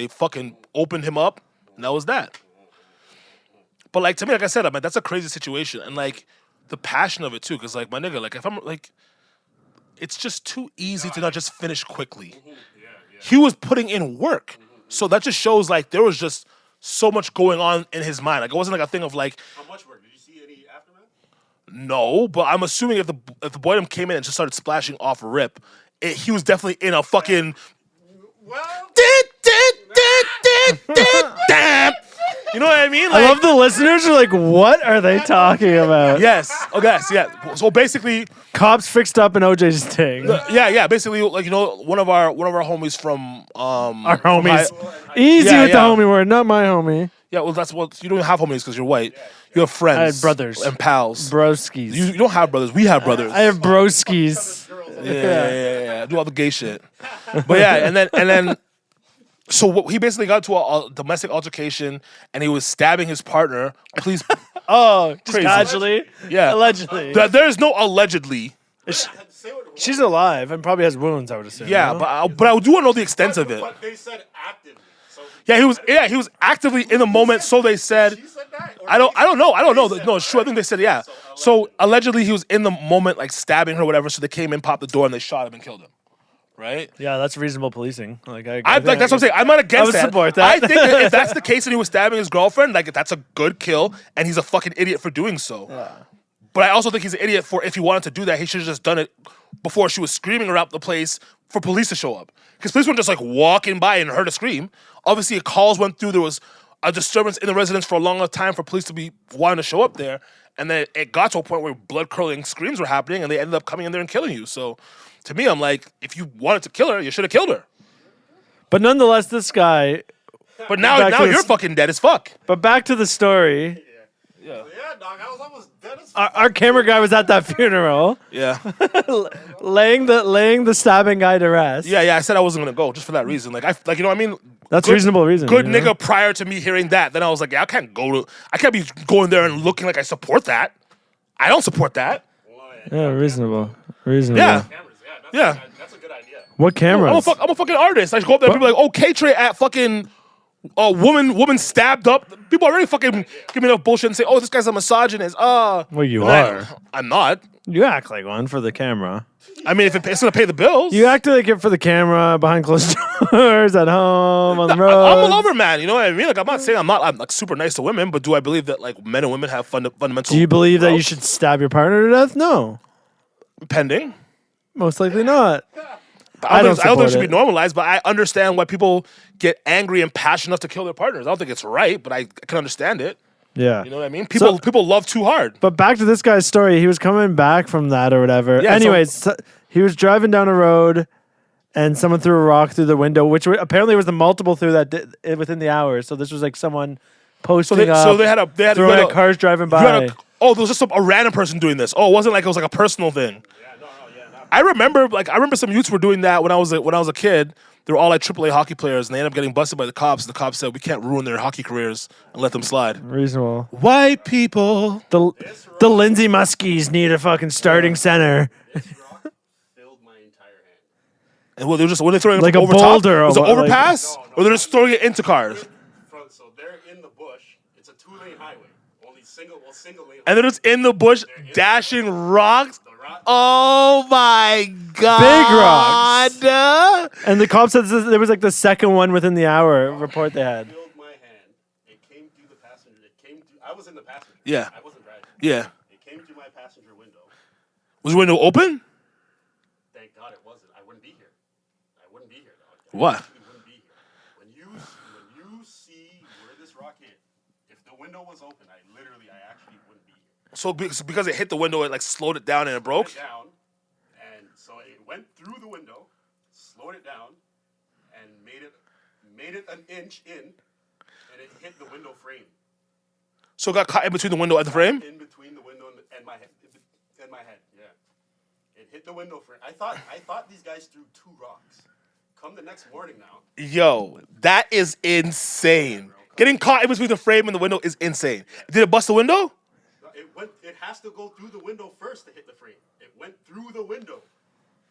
fucking opened him up, and that was that. But like to me, like I said, I mean that's a crazy situation, and like the passion of it too, because like my nigga, like if I'm like, it's just too easy to not just finish quickly. He was putting in work, so that just shows like there was just so much going on in his mind. Like it wasn't like a thing of like. How much work? Did you see any aftermath? No, but I'm assuming if the boydom came in and just started splashing off a rip, he was definitely in a fucking. Well, You know what I mean? I love the listeners are like, what are they talking about? Yes. Oh, yes. Yeah. So basically, Cops fixed up an OJ's thing. yeah. Basically, like one of our homies from Our homies. Hi- Easy Yeah, with yeah. the homie word, not my homie. Yeah, well, that's what you don't have homies because you're white. You have friends. I had brothers. and pals. Broskies. You don't have brothers. We have brothers. I have broskies. Yeah. Do all the gay shit. But yeah, and then, so he basically got to a domestic altercation, and he was stabbing his partner. Please, Oh, just Crazy. casually? yeah. Allegedly. There is no allegedly. Say what it was. She's alive and probably has wounds, I would assume. Yeah, no? but I do want to know the extent of it. But they said actively. So He was actively in the moment. So they said. She said that. Or I don't know. said No, it's true. I think they said yeah. So allegedly he was in the moment, like stabbing her, or whatever. So they came in, popped the door, and they shot him and killed him. Right? Yeah, that's reasonable policing. Like, That's what I'm saying. I'm not against would that. support that. I think that if that's the case and he was stabbing his girlfriend, like that's a good kill, and he's a fucking idiot for doing so. Yeah. But I also think he's an idiot for if he wanted to do that, he should have just done it before she was screaming around the place for police to show up. Because police weren't just like walking by and heard a scream. Obviously, calls went through. There was a disturbance in the residence for a long time for police to be wanting to show up there, and then it got to a point where blood curdling screams were happening, and they ended up coming in there and killing you. So, to me, I'm like, if you wanted to kill her, you should have killed her. But nonetheless, this guy. But now Back to you're this- fucking dead as fuck. But back to the story. Yeah, dog. I was almost dead as Our camera guy was at that funeral, Yeah. laying the stabbing guy to rest. Yeah. I said I wasn't gonna go just for that reason. Like you know what I mean. That's Good- reasonable reason. Good you know? nigga. Prior to me hearing that, then I was like, yeah, I can't be going there and looking like I support that. I don't support that. Yeah, reasonable. Reasonable. Yeah. cameras. Yeah. That's a good idea. What cameras? I'm a fucking artist. I just go up there and people are like, oh, Tr3y at fucking woman stabbed up. People already fucking give me enough bullshit and say, oh, this guy's a misogynist. Well, you I- are. I'm not. You act like one for the camera. I mean, if it's gonna pay the bills. You act like it for the camera, behind closed doors, at home, on the road. I'm a lover man, you know what I mean? Like, I'm not saying I'm like super nice to women, but do I believe that like men and women have fundamental? Do you believe that you roles? should stab your partner to death? No. Pending. Most likely not. I don't think it support should it. be normalized, but I understand why people get angry and passionate enough to kill their partners. I don't think it's right, but I can understand it. Yeah. You know what I mean? People love too hard. But back to this guy's story. He was coming back from that or whatever. Yeah, Anyways, he was driving down a road and someone threw a rock through the window, which apparently was the multiple through that within the hour. So this was like someone posting up. They had throwing at cars driving by. there was just a random person doing this. Oh, it wasn't like it was like a personal thing. I remember some youths were doing that when I was a kid. They were all like AAA hockey players, and they ended up getting busted by the cops. The cops said we can't ruin their hockey careers and let them slide. Reasonable. White people. The Lindsay Muskies need a fucking starting center. This rock filled my entire hand. And were they throwing it Like from a over top? boulder or Was it what, like- overpass? No, Or they're just throwing it into cars? So they're in the bush. It's a 2-lane highway. Only single lane. And they're just in the bush dashing rocks? The rock. Oh my god. Big rocks. And the cops said there was like the second one within the hour report they had. Filled my hand. It came through the passenger. I was in the passenger. Yeah. I wasn't driving. Yeah. It came through my passenger window. Was the window open? Thank God it wasn't. I wouldn't be here. Dog. What? I wouldn't be here. When you see where this rock hit, if the window was open, I actually wouldn't be here. So because it hit the window, it like slowed it down and it broke? Went down, and so it went through the window, slowed it down, and made it an inch in, and it hit the window frame. So it got caught in between the window and the frame? In between the window and my head. And my head, yeah. It hit the window frame. I thought these guys threw 2 rocks. Come the next morning now. Yo, that is insane. Getting caught in between the frame and the window is insane. Did it bust the window? It has to go through the window first to hit the frame. It went through the window.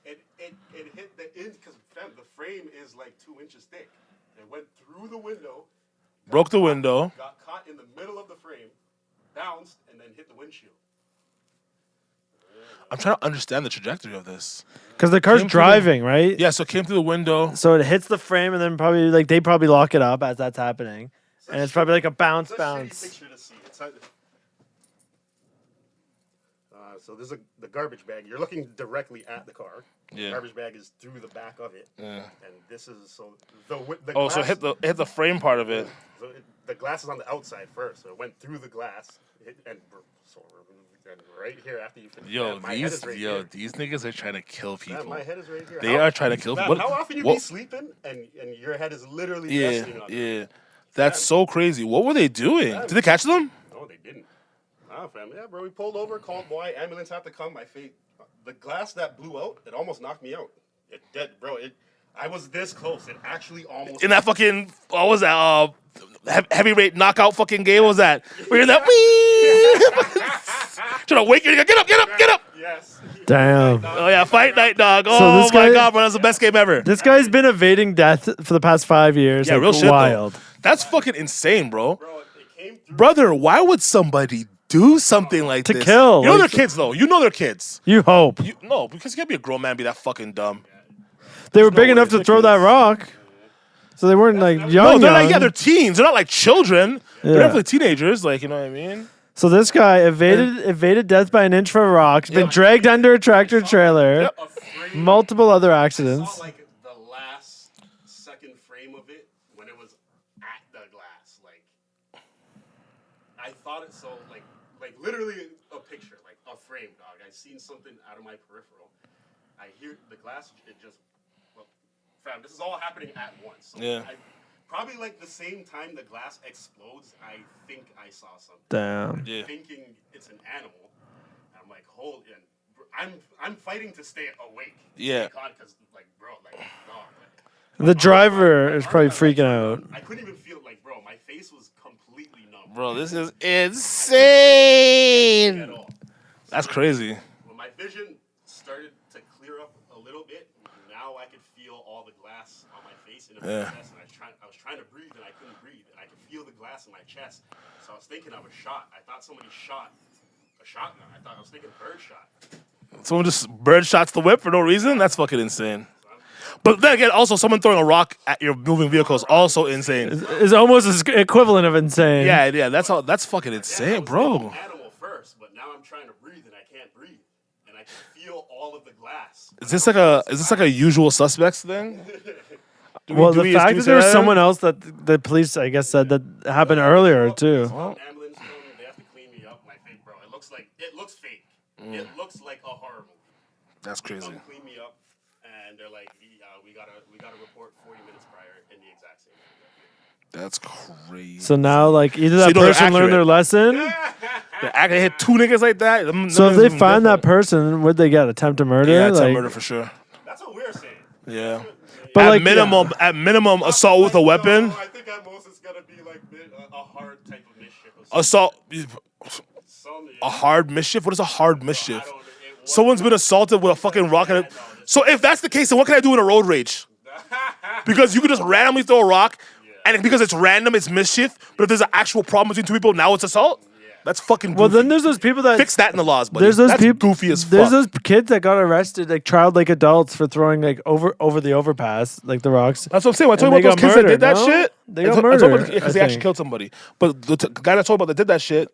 It hit the in because the frame is like 2 inches thick. It went through the window. Broke the window. Got caught in the middle of the frame, bounced, and then hit the windshield. I'm trying to understand the trajectory of this. Because the car's Came through driving, right? Yeah, so it came through the window. So it hits the frame and then probably they probably lock it up as that's happening. And it's probably like a bounce. It's a shitty picture to see. So this is the garbage bag. You're looking directly at the car. Yeah. The garbage bag is through the back of it. Yeah. And this is the Oh, glass, so it hit the frame part of it. the glass is on the outside first, so it went through the glass, and right here after you finish. Yo, my head is right here. these niggas are trying to kill Man, people. my head is right here. They are trying to kill Man, people. how often you be sleeping and your head is literally resting on it? Yeah. That's so crazy. What were they doing? Did they catch them? No, they didn't. Nah, fam. Yeah, bro. We pulled over, called boy, ambulance had to come. My face, the glass that blew out, it almost knocked me out. It dead, bro. I was this close. It actually almost. In that fucking, what was that? Heavyweight knockout fucking game. What was that? We hear that? Wee! Trying to wake you. Get up, get up, get up. Yes. Damn. Oh yeah, fight night, dog. So Oh this my guy- god, bro, that's the best game ever. This guy's been evading death for the past 5 years. Yeah, like, real shit. wild. Though. That's fucking insane, bro. Bro, it came through. Brother, why would somebody do something like To this? kill, You know like- they're kids though. You know they're kids. You hope. No, because you can't be a grown man and be that fucking dumb. They were big way enough to they're throw that kids. rock. So they weren't like No, young. they're like, young. yeah, they're teens. They're not like children. Yeah. They're definitely teenagers. Like, you know what I mean? So this guy evaded death by an inch for a rock. Been dragged under a tractor trailer. Yep. A frame. Multiple other I accidents. saw like the last second frame of it when it was at the glass. Like, I thought it so like literally a picture, like a frame, dog. I seen something out of my peripheral. I hear the glass. It just, well, fam. This is all happening at once. So Yeah. probably like the same time the glass explodes. I think I saw something. Damn. Yeah. Thinking it's an animal. I'm like, hold and I'm fighting to stay awake. Yeah. Because like, bro, like, dog. Like, The driver is probably freaking out. I couldn't even feel like, bro, my face was completely numb. Bro, this is insane. At all. That's crazy. When my vision started to clear up a little bit, now I could feel all the glass on my face and in my Yeah. chest, and I was trying to breathe and I couldn't breathe, and I could feel the glass in my chest. So I was thinking I was shot. I thought somebody shot a shotgun. I was thinking bird shot. Someone just bird shots the whip for no reason? That's fucking insane. But then again, also someone throwing a rock at your moving vehicle is also insane. Is almost as equivalent of insane. Yeah, that's fucking I insane, was bro. thinking animal first, but now I'm trying to breathe and I can't breathe, and I can feel all of the glass. Is this like a usual suspects thing? Well, the fact that there was say someone else that the police, I guess, said that happened earlier too. Ambulance come, they have to clean me up. My face, bro. It looks fake. It looks like a horror movie. That's They crazy. come clean me up, and they're like, we gotta report 40 minutes prior in the exact same way. That's crazy. So now, like, either that you know they're person learned their accurate. lesson. They hit two niggas like that. So if they find that person, would they get attempted murder? yeah, it's a Like- murder for sure. That's what we're saying. Yeah. But at like, minimum, assault with a weapon. No, I think at most it's gonna be like a hard type of mischief. Or Assault. some, A hard mischief. What is a hard mischief? I don't know. Someone's been assaulted with a fucking rock. So if that's the case, then what can I do in a road rage? Because you could just randomly throw a rock, and because it's random, it's mischief. But if there's an actual problem between two people, now it's assault. That's fucking goofy. well, then there's those people that Fix that in the laws, buddy. there's those That's people goofy as fuck. There's those kids that got arrested, like child like adults, for throwing like over the overpass, like the rocks. That's what I'm saying. When I told And you about they those got kids that did that murdered, no? shit. They got I told murdered, because I they actually think. killed somebody. But the guy that I told you about that did that shit,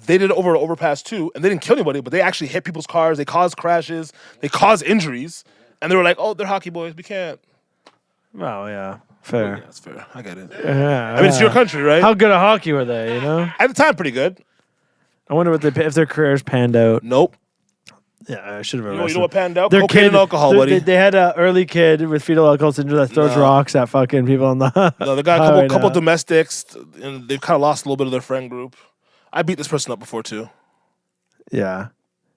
they did it over the overpass too, and they didn't kill anybody, but they actually hit people's cars. They caused crashes. They caused injuries, and they were like, "Oh, they're hockey boys. We can't." Oh yeah, Yeah, fair. that's fair. I get it. Yeah, I mean, it's your country, right? How good at hockey were they? You know, At the time, pretty good. I wonder what if their careers panned out. Nope. Yeah, I should have You arrested. know what panned out? Their Cocaine and alcohol, buddy. They had an early kid with fetal alcohol syndrome that throws No. rocks at fucking people on the. No, they got a highway couple now. domestics, and they've kind of lost a little bit of their friend group. I beat this person up before too. Yeah.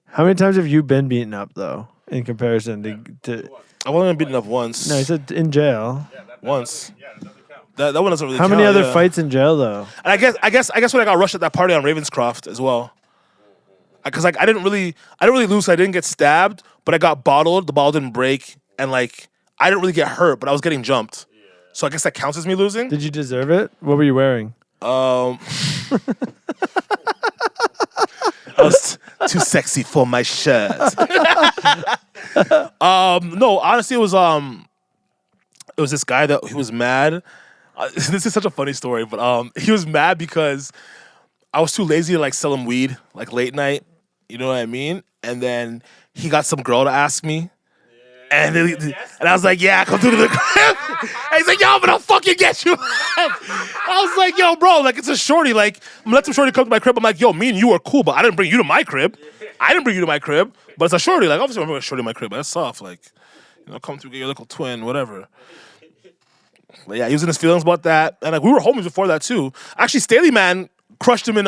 How many times have you been beaten up though, in comparison to? I've only been beaten up once. No, he said in jail. Once. Yeah, that doesn't count. That one doesn't really. How many count, other yeah. fights in jail though? And I guess when I got rushed at that party on Ravenscroft as well. Because like I didn't really lose. I didn't get stabbed, but I got bottled. The bottle didn't break, and like I didn't really get hurt, but I was getting jumped. So I guess that counts as me losing. Did you deserve it? What were you wearing? I was too sexy for my shirt. No, honestly, it was this guy that he was mad. This is such a funny story, but he was mad because I was too lazy to like sell him weed like late night. You know what I mean? And then he got some girl to ask me. And I was like, yeah, come through to the crib. And he's like, yo, I'm gonna fucking get you. I was like, yo, bro, like it's a shorty. Like, I'm gonna let some shorty come to my crib. I'm like, yo, me and you are cool, but I didn't bring you to my crib. But it's a shorty. Like, obviously I'm bringing a shorty to my crib, but that's soft. Like, you know, come through, get your little twin, whatever. But yeah, he was in his feelings about that, and like we were homies before that too. Actually, Staley Man crushed him in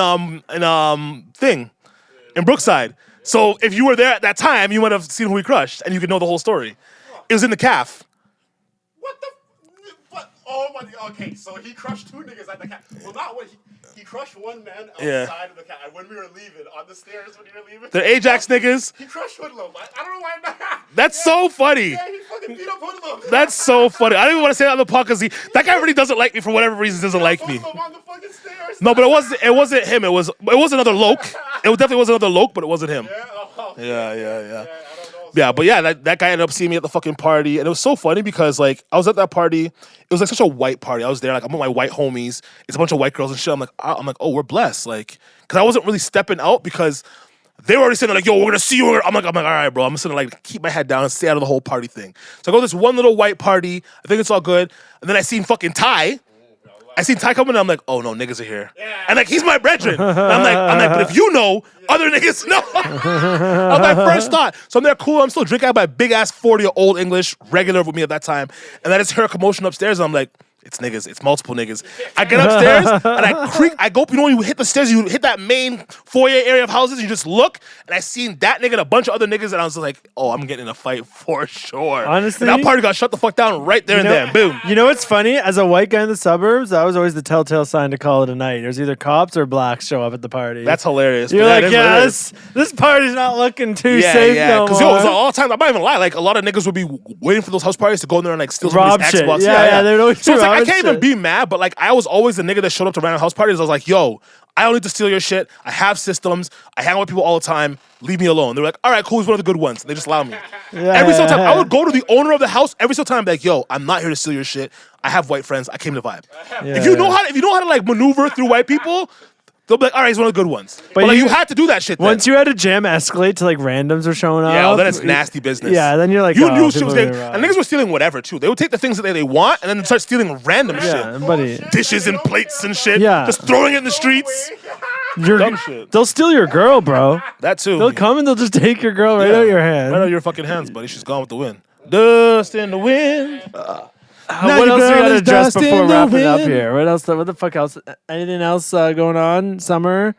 Brookside. So if you were there at that time, you might have seen who he crushed, and you could know the whole story. It was in the calf. What the? What? Oh my. Okay, so he crushed 2 niggas at the cat. Well, not what he crushed one man outside of the cat. When we were leaving on the stairs, when you were leaving. The Ajax niggas. He crushed Hoodlum. I don't know why. That's so funny. Yeah, he fucking beat up Hoodlum. That's so funny. I don't even want to say that on the podcast. That guy really doesn't like me for whatever reason. Doesn't like me. Hoodlum on the fucking stairs. No, but it wasn't him. It was another Loke. It definitely was another Loke, but it wasn't him. Yeah. Yeah. I don't know. Yeah, but yeah, that guy ended up seeing me at the fucking party, and it was so funny because like I was at that party. It was like such a white party. I was there, like I'm with my white homies. It's a bunch of white girls and shit. I'm like, oh, we're blessed, like, because I wasn't really stepping out because they were already saying like, yo, we're gonna see you. I'm like, all right, bro. I'm just gonna like keep my head down and stay out of the whole party thing. So I go to this one little white party. I think it's all good, and then I seen fucking Ty. I seen Ty coming, and I'm like, oh no, niggas are here. Yeah. And like, he's my brethren. And I'm like, but if you know, other niggas know. That was my first thought. So I'm there, cool. I'm still drinking out my big ass 40-year-old English, regular with me at that time. And then I just heard a commotion upstairs, and I'm like, it's niggas. It's multiple niggas. I get upstairs, and I creak. I go, you know, when you hit the stairs, you hit that main foyer area of houses, you just look, and I seen that nigga and a bunch of other niggas, and I was like, oh, I'm getting in a fight for sure. Honestly, and that party got shut the fuck down right there and then. Boom. You know what's funny? As a white guy in the suburbs, that was always the telltale sign to call it a night. There's either cops or blacks show up at the party. That's hilarious. You're like, yeah, this party's not looking too safe no more. Because it was all the time. I'm not even lying. Like a lot of niggas would be waiting for those house parties to go in there and like steal somebody's shit. Xbox. Yeah, they'd always so it's like I can't shit. even be mad, but like I was always the nigga that showed up to random house parties. I was like, yo, I don't need to steal your shit. I have systems. I hang out with people all the time. Leave me alone. They're like, all right, cool. He's one of the good ones. And they just allow me. Every single time, I would go to the owner of the house. Every single time, be like, yo, I'm not here to steal your shit. I have white friends. I came to vibe. If you know how to like maneuver through white people, they'll be like, all right, he's one of the good ones. But like, you had to do that shit then. Once you had a jam escalate to like randoms are showing up. Yeah, well, then it's nasty business. Yeah, then you're like, you knew shit was getting. And niggas were stealing whatever too. They would take the things that they want and then start stealing random shit. Buddy. Dishes and plates and shit. Yeah. Just throwing it in the streets. Dumb shit. They'll steal your girl, bro. That too. They'll come and they'll just take your girl right out of your hand. Right out of your fucking hands, buddy. She's gone with the wind. Dust in the wind. What else we gotta address before wrapping up here? What the fuck else? Anything else going on? Summer's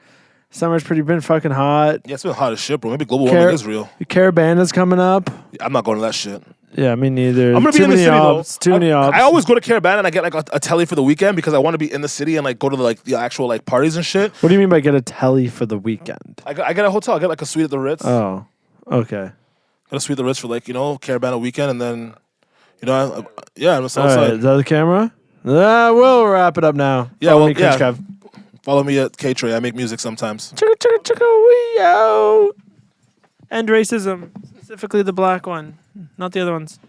been fucking hot. Yeah, it's been hot as shit, bro. Maybe global warming is real. Caravana's coming up. I'm not going to that shit. Yeah, me neither. I'm gonna be in the city though. Too many ops. I always go to Caravana and I get like a telly for the weekend because I want to be in the city and like go to the actual like parties and shit. What do you mean by get a telly for the weekend? I get a hotel. I get like a suite at the Ritz. Oh, okay. Got a suite at the Ritz for like, you know, Caravana weekend, and then, you know, I'm outside. All right, is that the camera? We'll wrap it up now. Yeah, Follow well, me, CringeKev. Follow me at Tr3y. I make music sometimes. We out. End racism, specifically the black one, not the other ones.